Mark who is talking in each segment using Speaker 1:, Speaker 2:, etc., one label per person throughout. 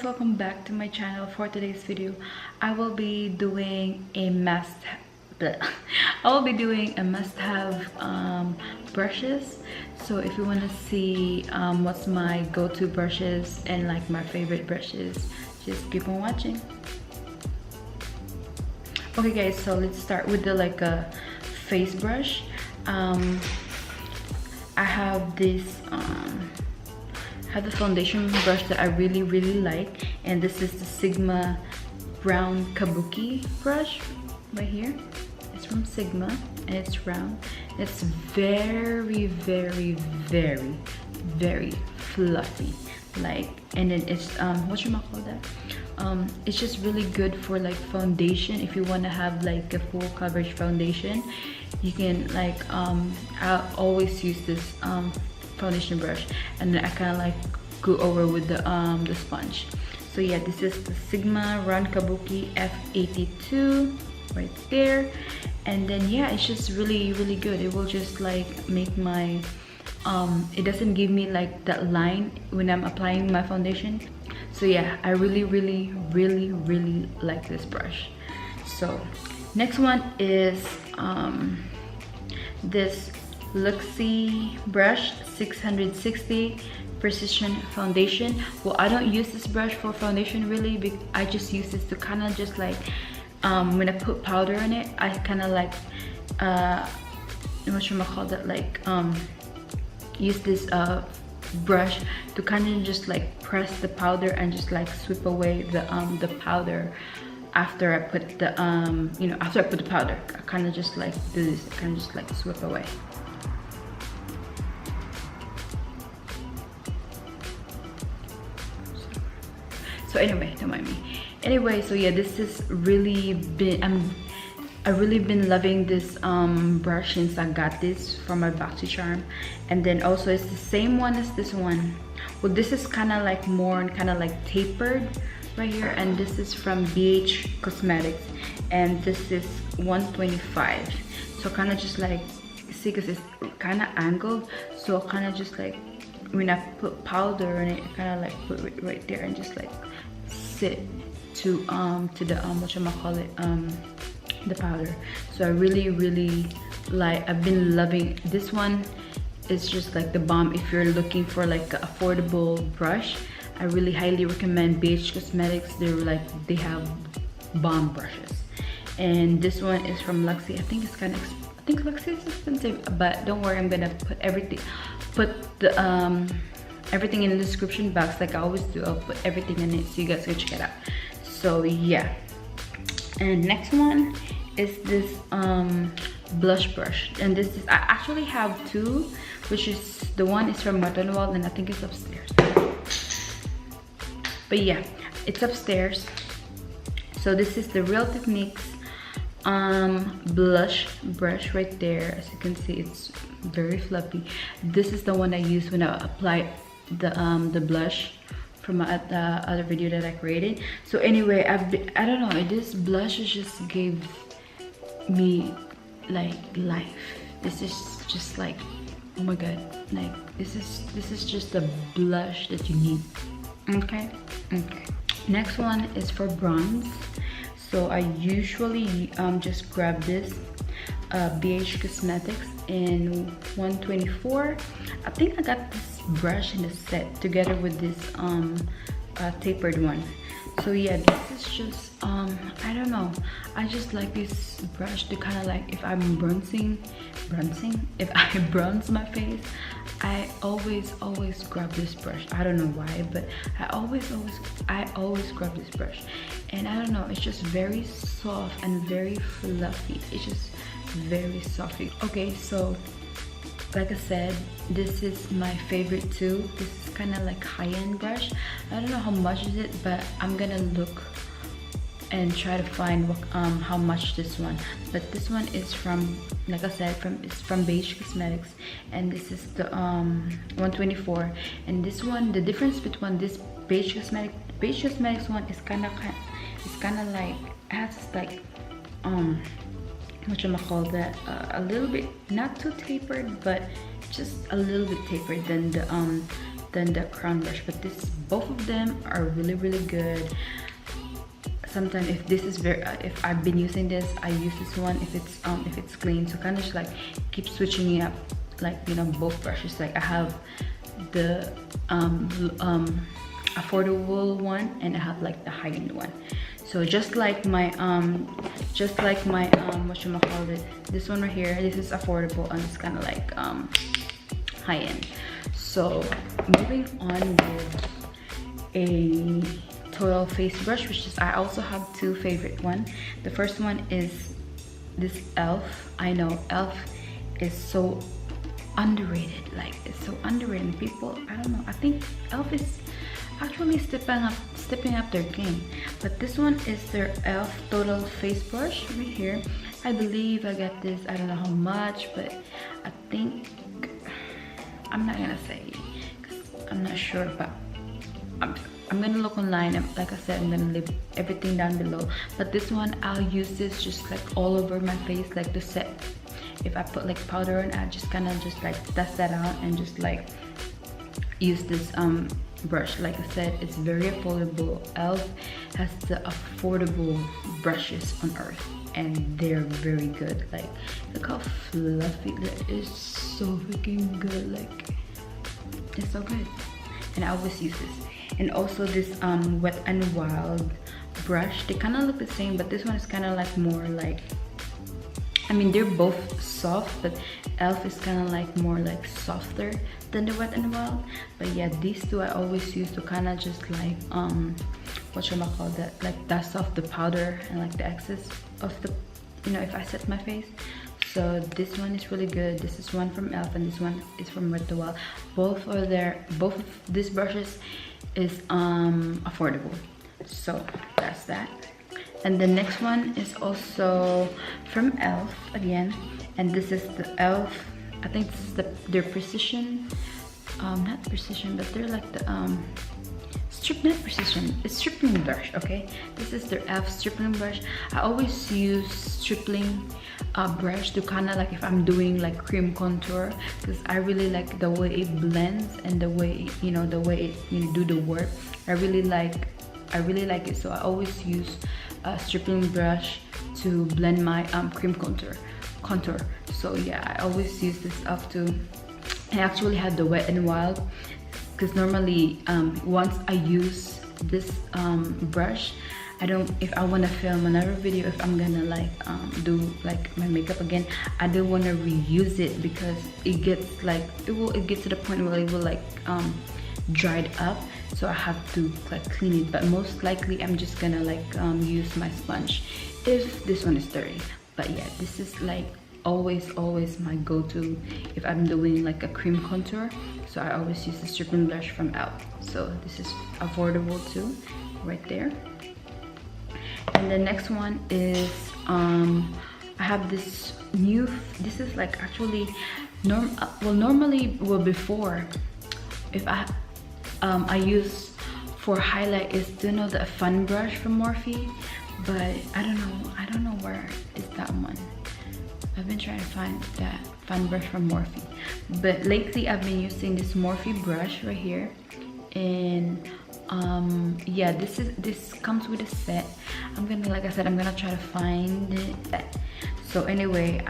Speaker 1: guys, welcome back to my channel. For today's video I will be doing a must-have brushes. So if you want to see what's my go-to brushes and like my favorite brushes, just keep on watching. Okay guys, so let's start with the a face brush. I have this the foundation brush that I really like, and this is the Sigma Brown Kabuki brush right here. It's from Sigma and it's round. It's very fluffy, like, and then it's what you might call that, it's just really good for like foundation. If you want to have like a full coverage foundation, you can like I always use this foundation brush, and then I kind of like go over with the sponge. So yeah, this is the Sigma Round Kabuki F82 right there. And then yeah, it's just really good. It will just like make my it doesn't give me like that line when I'm applying my foundation. So yeah, I really like this brush. So next one is this Luxie brush 660 Precision Foundation. Well, I don't use this brush for foundation really, because I just use this to kind of just like when I put powder in it, I kind of like what you might call that, like use this brush to kind of just like press the powder and just like sweep away the powder after I put the you know, after I put the powder. I kind of just like do this, kind of just like sweep away. So anyway, don't mind me. Anyway, so yeah, this has really been I've really been loving this brush since I got this from my BoxyCharm. And then also it's the same one as this one. Well, this is kind of like more kind of like tapered right here, and this is from BH Cosmetics, and this is 125. So kind of just like, see, because it's kind of angled, so kind of just like when I put powder in it, kind of like put it right there and just like sit to the what you call it, the powder. So I really like, I've been loving this one. It's just like the bomb if you're looking for like an affordable brush. I really highly recommend BH Cosmetics. They have bomb brushes. And this one is from Luxie. I think it's kind of, I think Luxie is expensive, but don't worry, I'm gonna put everything in the description box like I always do. I'll put everything in it so you guys can check it out. So yeah, and next one is this blush brush, and this is, I actually have two, which is the one is from Wet n Wild, and I think it's upstairs. But yeah, it's upstairs. So this is the Real Techniques blush brush right there. As you can see, it's very fluffy. This is the one I use when I apply the blush from the other video that I created. So anyway, I don't know, this blush just gave me like life. This is just like, oh my god, like this is just a blush that you need. Okay. Next one is for bronze. So I usually just grab this BH Cosmetics in 124. I think I got this brush in the set together with this tapered one. So yeah, this is just I don't know, I just like this brush to kind of like, if I'm if I bronze my face, I always grab this brush. I don't know why, but I always grab this brush. And I don't know, it's just very soft and very fluffy. It's just very soft. Okay, so like I said, this is my favorite too. This is kind of like high-end brush. I don't know how much is it, but I'm gonna look and try to find what, how much this one. But this one is from, like I said, it's from BH Cosmetics, and this is the 124. And this one, the difference between this BH Cosmetics one is kind of like, it has like what you call that, a little bit not too tapered, but just a little bit tapered than the than the crown brush, but both of them are really good. Sometimes if this is if I've been using this, I use this one if it's clean. So kind of just like keep switching it up, like, you know, both brushes. Like I have the affordable one and I have like the high-end one. So just like my whatchamacallit, this one right here, this is affordable and it's kind of like high-end. So moving on with a Toil face brush, which is, I also have two favorite one. The first one is this e.l.f. I know e.l.f. is so underrated, like it's so underrated. People, I don't know, I think e.l.f. is actually stepping up their game. But this one is their e.l.f. Total face brush right here. I believe I got this, I don't know how much, but I think, I'm not gonna say because I'm not sure, but I'm gonna look online, and like I said, I'm gonna leave everything down below. But this one, I'll use this just like all over my face, like to set, if I put like powder on, I just kind of just like dust that out and just like use this brush. Like I said, it's very affordable. e.l.f. has the affordable brushes on earth and they're very good. Like look how fluffy that is, so freaking good. Like it's so good, and I always use this. And also this Wet n Wild brush, they kind of look the same, but this one is kind of like more like, I mean they're both soft, but e.l.f. is kind of like more like softer than the Wet n Wild. But yeah, these two I always use to kind of just like whatchamacallit, like dust off the powder and like the excess of the, you know, if I set my face. So this one is really good. This is one from e.l.f. and this one is from Wet n Wild. Both of these brushes is affordable. So that's that. And the next one is also from e.l.f. again, and this is the e.l.f. I think this is their precision, not precision, but they're like the not precision, it's stripling brush. Okay, this is their e.l.f. stripling brush. I always use stripling brush to kind of like, if I'm doing like cream contour, because I really like the way it blends and the way, you know, the way it, you do the work. I really like it. So I always use a stripling brush to blend my cream contour. So yeah, I always use this up to. I actually had the Wet n Wild, because normally once I use this brush, I don't, if I want to film another video, if I'm gonna like do like my makeup again, I don't want to reuse it, because it gets like, it gets to the point where it will like dried up, so I have to like clean it. But most likely I'm just gonna like use my sponge if this one is dirty. But yeah, this is like always my go-to if I'm doing like a cream contour. So I always use the stripling brush from e.l.f. So this is affordable too, right there. And the next one is I have this new, this is like actually before, if I use for highlight is, do you know the fun brush from Morphe? But I don't know where is that one. I've been trying to find that fun brush from Morphe, but lately I've been using this Morphe brush right here. And yeah, this comes with a set. I'm gonna, like I said, I'm gonna try to find it. So anyway,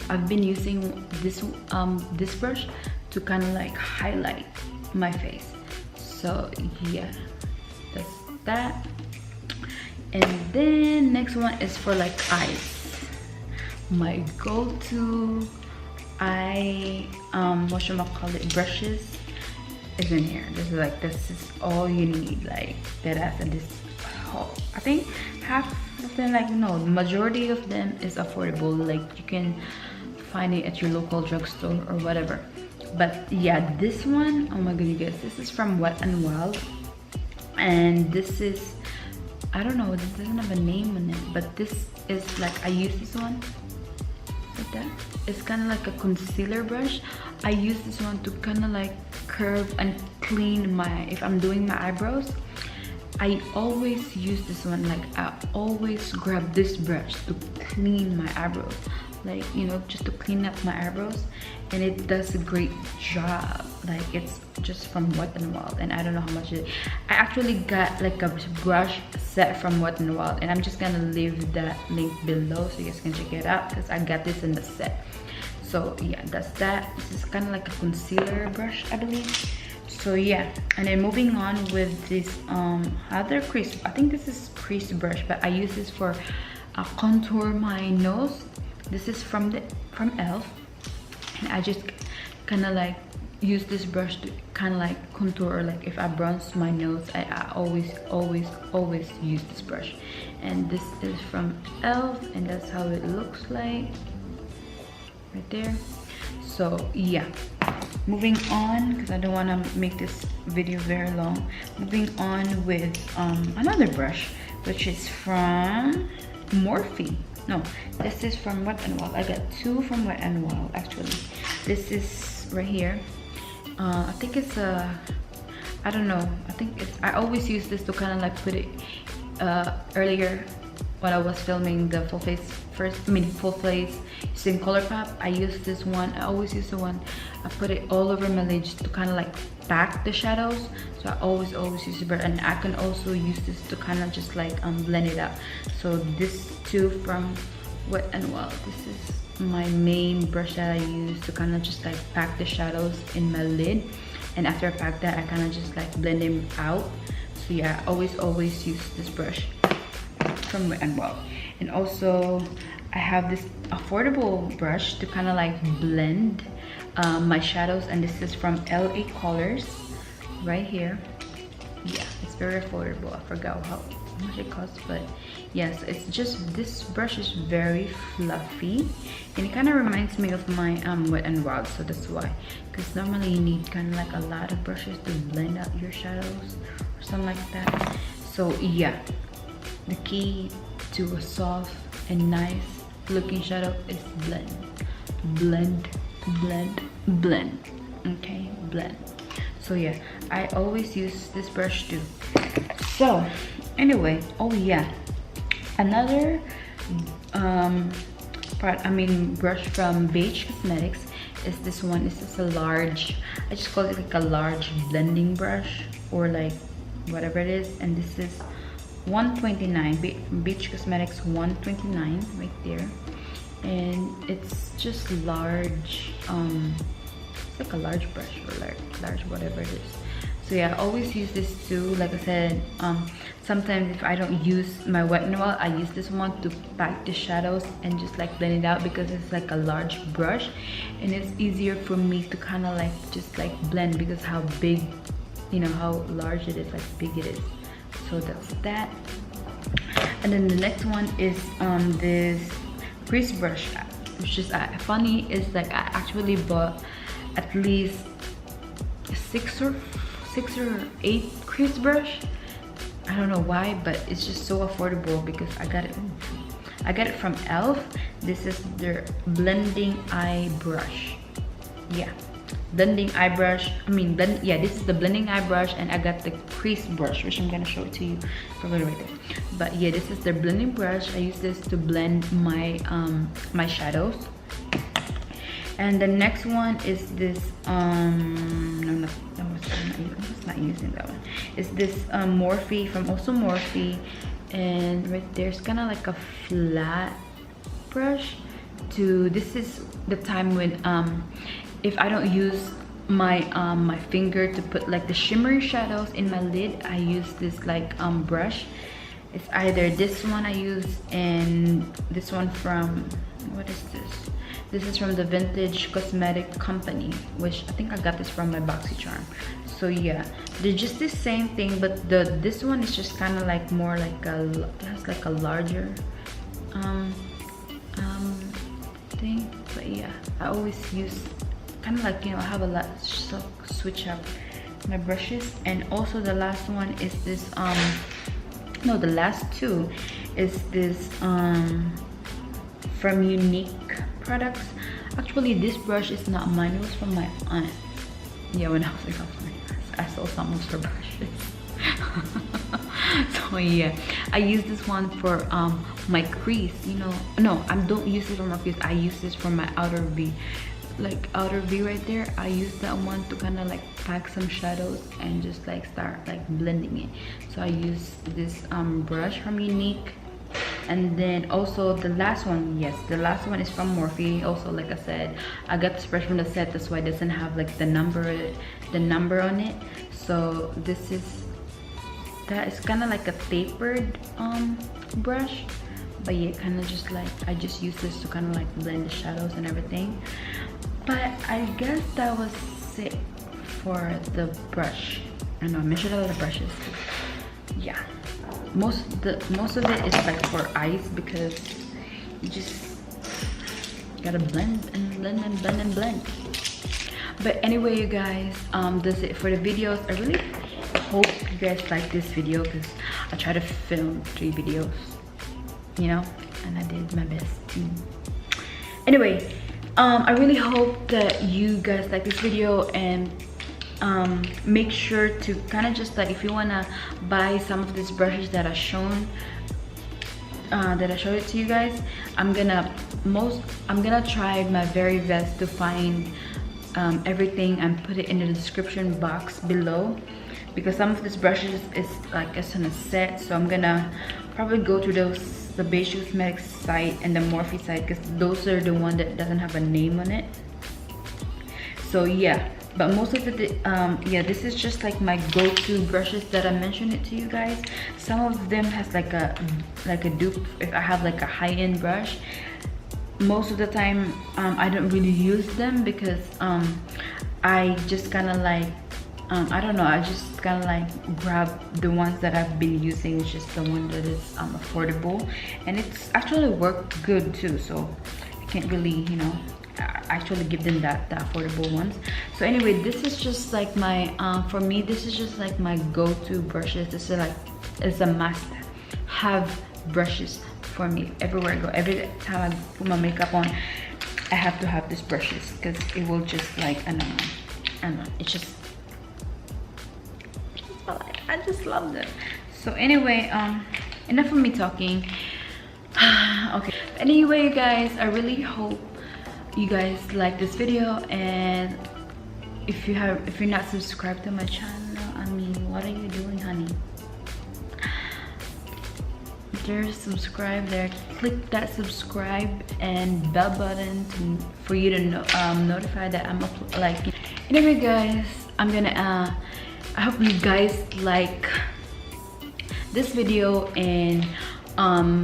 Speaker 1: I've been using this this brush to kind of like highlight my face. So yeah, that's that. And then next one is for like eyes. My go-to eye whatchamacallit brushes is in here. This is all you need, like that. And this whole, I think half of them, like no, the majority of them is affordable. Like you can find it at your local drugstore or whatever. But yeah, this one, oh my goodness, this is from Wet n Wild, and this is, I don't know, this doesn't have a name on it, but this is like, I use this one like that. It's kind of like a concealer brush. I use this one to kind of like curve and clean my, if I'm doing my eyebrows, I always use this one. Like I always grab this brush to clean my eyebrows. like, you know, just to clean up my eyebrows, and it does a great job. Like, it's just from Wet n Wild, and I don't know how much it. I actually got like a brush set from Wet n Wild, and I'm just gonna leave that link below so you guys can check it out, because I got this in the set. So yeah, that's that. This is kind of like a concealer brush, I believe. So yeah, and then moving on with this other crease. I think this is crease brush, but I use this for contour my nose. This is from Elf, and I just kind of like use this brush to kind of like contour, or like if I bronze my nose, I always use this brush. And this is from Elf, and that's how it looks like right there. So yeah, moving on, because I don't want to make this video very long. Moving on with another brush, which is from Morphe. No, this is from Wet n Wild. I got two from Wet n Wild actually. This is right here. I think it's a, I don't know, I think it's, I always use this to kind of like put it earlier when I was filming the full face full face using ColourPop. I use this one. I always use the one, I put it all over my lids to kind of like pack the shadows. So I always use the brush, and I can also use this to kind of just like blend it out. So this too from Wet n Wild. This is my main brush that I use to kind of just like pack the shadows in my lid, and after I pack that, I kind of just like blend them out. So yeah, I always use this brush from Wet n Wild. And also I have this affordable brush to kind of like blend my shadows, and this is from LA Colors right here. Yeah, it's very affordable. I forgot how much it costs, but yes, it's just, this brush is very fluffy, and it kind of reminds me of my Wet n Wild. So that's why, because normally you need kind of like a lot of brushes to blend out your shadows or something like that. So yeah, the key to a soft and nice looking shadow is blend. Okay, blend. So yeah, I always use this brush too. So anyway, oh yeah, another brush from Beige Cosmetics is this one. This is a large, I just call it like a large blending brush, or like whatever it is, and this is 129, Beige Cosmetics 129 right there. And it's just large, it's like a large brush, or large whatever it is. So yeah, I always use this too. Like I said, sometimes if I don't use my Wet n Wild, I use this one to pack the shadows and just like blend it out, because it's like a large brush, and it's easier for me to kind of like just like blend, because how big, you know, how large it is, like big it is. So that's that. And then the next one is this crease brush, which is funny, is like I actually bought at least six or eight crease brush. I don't know why, but it's just so affordable because I got it from Elf. This is their blending eye brush. Yeah, blending eye brush. Yeah, this is the blending eye brush, and I got the crease brush, which I'm gonna show it to you probably right there. But yeah, this is the blending brush. I use this to blend my my shadows. And the next one is this I was not using that one. It's this Morphe, from also Morphe, and right there's kind of like a flat brush. This is the time when if I don't use my my finger to put like the shimmery shadows in my lid, I use this like brush. It's either this one I use, and this one from, what is this? This is from the Vintage Cosmetic Company, which I think I got this from my BoxyCharm. So yeah, they're just the same thing, but this one is just kind of like more like it has like a larger thing. But yeah, I always use kind of like, you know, I have a lot, so switch up my brushes. And also the last one is this no, the last two is this from Unique Products. Actually, this brush is not mine, it was from my aunt. Yeah, when I was like, I stole some of her brushes. So yeah, I use this one for my crease, you know. No, I don't use this for my crease. I use this for my outer V, like outer V right there. I use that one to kind of like pack some shadows and just like start like blending it. So I use this brush from Younique. And then also the last one, yes, the last one is from Morphe. Also, like I said, I got this brush from the set, that's why it doesn't have like the number on it. So this is, that is kind of like a tapered brush, but yeah, kind of just like, I just use this to kind of like blend the shadows and everything. But I guess that was it for the brush. I know I mentioned a lot of brushes. Yeah, most of it is like for eyes, because you just gotta blend and blend and blend and blend. But anyway, you guys, that's it for the videos. I really hope you guys like this video, because I try to film 3 videos, you know, and I did my best too. Anyway, I really hope that you guys like this video, and make sure to kind of just like, if you want to buy some of these brushes that I showed it to you guys, I'm gonna try my very best to find everything and put it in the description box below, because some of these brushes is like it's on a set. So I'm gonna probably go to the Beige Cosmetics site and the Morphe site, because those are the one that doesn't have a name on it. So yeah, but most of the yeah, this is just like my go-to brushes that I mentioned it to you guys. Some of them has like a dupe if I have like a high-end brush. Most of the time I don't really use them, because I just kind of like I don't know, I just kind of like grab the ones that I've been using, which is the one that is affordable, and it's actually worked good too. So I can't really, you know, actually give them the affordable ones. So anyway, this is just like my for me, this is just like my go-to brushes. This is like, it's a must have brushes for me everywhere I go. Every time I put my makeup on, I have to have these brushes, because it will just like, I don't know, it's just, I just love them. So anyway, enough of me talking. Okay, anyway, you guys, I really hope you guys like this video, and if you're not subscribed to my channel, I mean, what are you doing, honey? There's subscribe there. Click that subscribe and bell button for you to notify that I'm like. Anyway, guys, I'm gonna I hope you guys like this video, and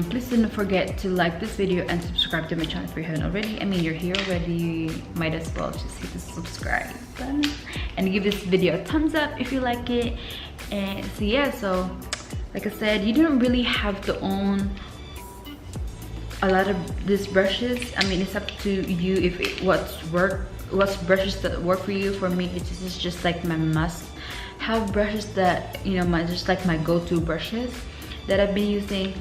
Speaker 1: please don't forget to like this video and subscribe to my channel if you haven't already. I mean, you're here already, you might as well just hit the subscribe button and give this video a thumbs up if you like it. And so yeah, so like I said, you don't really have to own a lot of these brushes. I mean, it's up to you if what's brushes that work for you. For me, it's just like my must have brushes that, you know, just like my go-to brushes that I've been using,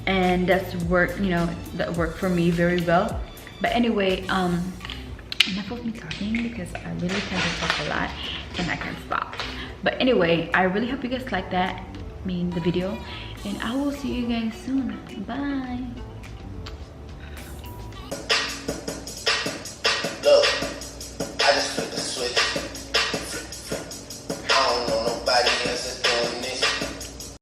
Speaker 1: and that's work, you know, that work for me very well. But anyway, enough of me talking, because I really tend to talk a lot and I can't stop. But anyway, I really hope you guys like that, the video, and I will see you guys soon. Bye.